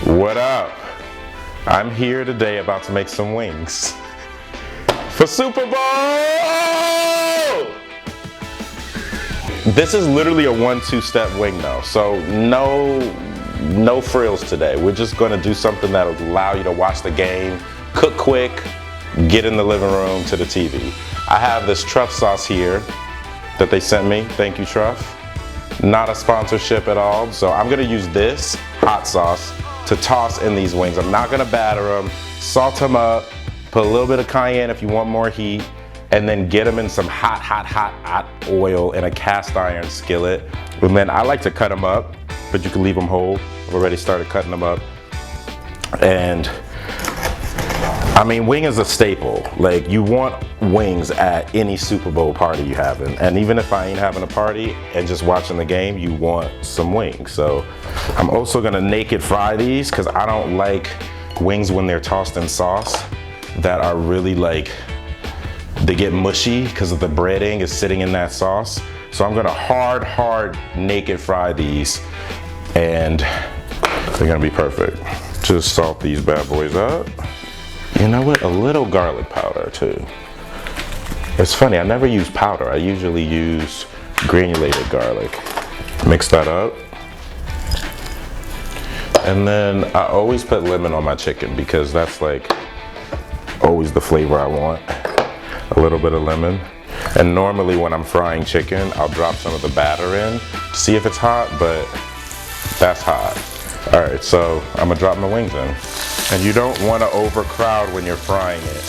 What up? I'm here today about to make some wings for Super Bowl! This is literally a 1-2 step wing though, so no frills today. We're just gonna do something that'll allow you to watch the game, cook quick, get in the living room to the TV. I have this truff sauce here that they sent me. Thank you, Truff. Not a sponsorship at all, so I'm gonna use this hot sauce to toss in these wings. I'm not gonna batter them, salt them up, put a little bit of cayenne if you want more heat, and then get them in some hot oil in a cast iron skillet. And then I like to cut them up, but you can leave them whole. I've already started cutting them up. And I mean, wing is a staple. Like, you want wings at any Super Bowl party you having. And even if I ain't having a party and just watching the game, you want some wings. So I'm also gonna naked fry these because I don't like wings when they're tossed in sauce that are really like, they get mushy because of the breading is sitting in that sauce. So I'm gonna hard naked fry these and they're gonna be perfect. Just salt these bad boys up. You know what, a little garlic powder too. It's funny, I never use powder. I usually use granulated garlic. Mix that up. And then I always put lemon on my chicken because that's like always the flavor I want. A little bit of lemon. And normally when I'm frying chicken, I'll drop some of the batter in to see if it's hot, but that's hot. All right, so I'm gonna drop my wings in. And you don't want to overcrowd when you're frying it.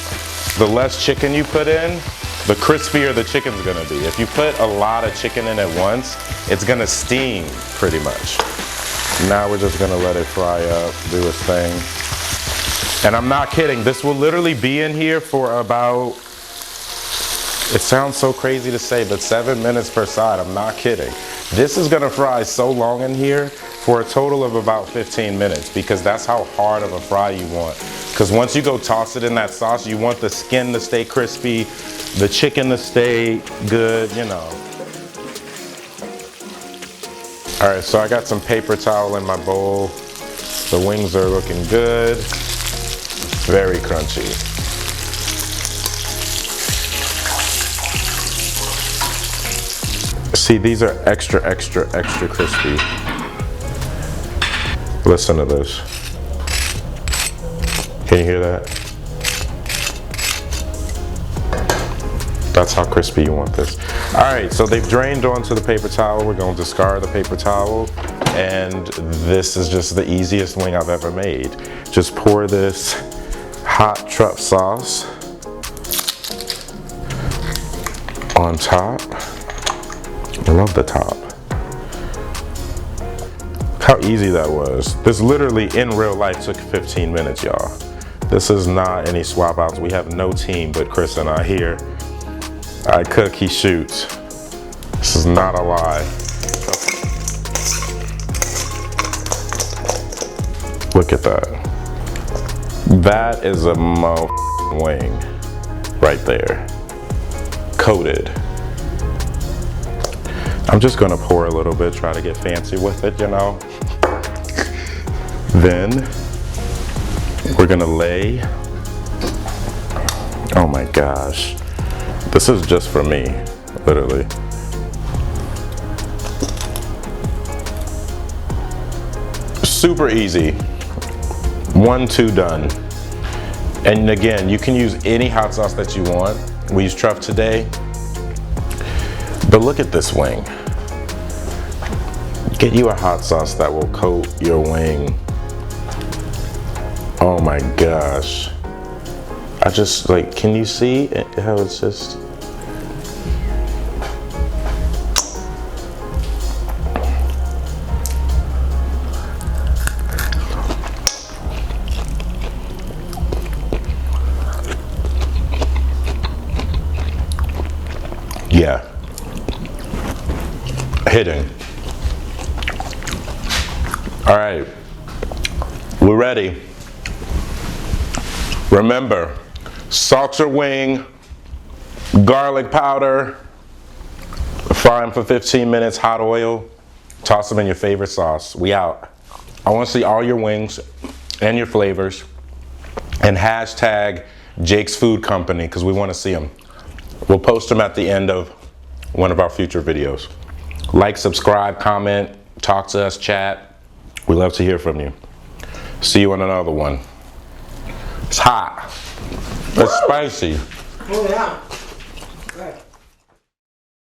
The less chicken you put in, the crispier the chicken's gonna be. If you put a lot of chicken in at once, it's gonna steam pretty much. Now we're just gonna let it fry up, do its thing. And I'm not kidding, this will literally be in here for about, it sounds so crazy to say, but 7 minutes per side, I'm not kidding. This is gonna fry so long in here for a total of about 15 minutes because that's how hard of a fry you want. Because once you go toss it in that sauce, you want the skin to stay crispy, the chicken to stay good, you know. All right, so I got some paper towel in my bowl. The wings are looking good, very crunchy. See, these are extra crispy. Listen to this. Can you hear that? That's how crispy you want this. All right, so they've drained onto the paper towel. We're going to discard the paper towel. And this is just the easiest wing I've ever made. Just pour this hot truff sauce on top. I love the top. How easy that was. This literally in real life took 15 minutes, y'all. This is not any swap outs. We have no team but Chris and I here. I cook, he shoots. This is not a lie. Look at that. That is a wing right there. Coated. I'm just gonna pour a little bit, try to get fancy with it, you know. Then we're gonna lay, oh my gosh. This is just for me, literally. Super easy. 1-2 done. And again, you can use any hot sauce that you want. We use truff today. But look at this wing. Get you a hot sauce that will coat your wing. Oh my gosh. I just like, can you see how it's just? Yeah. Hitting. All right, we're ready. Remember, salt your wing, garlic powder, fry them for 15 minutes, hot oil, toss them in your favorite sauce. We out. I want to see all your wings and your flavors, and hashtag Jake's Food Company, because we want to see them. We'll post them at the end of one of our future videos. Like, subscribe, comment, talk to us, chat. We love to hear from you. See you on another one. It's hot. It's spicy. Oh yeah. Good.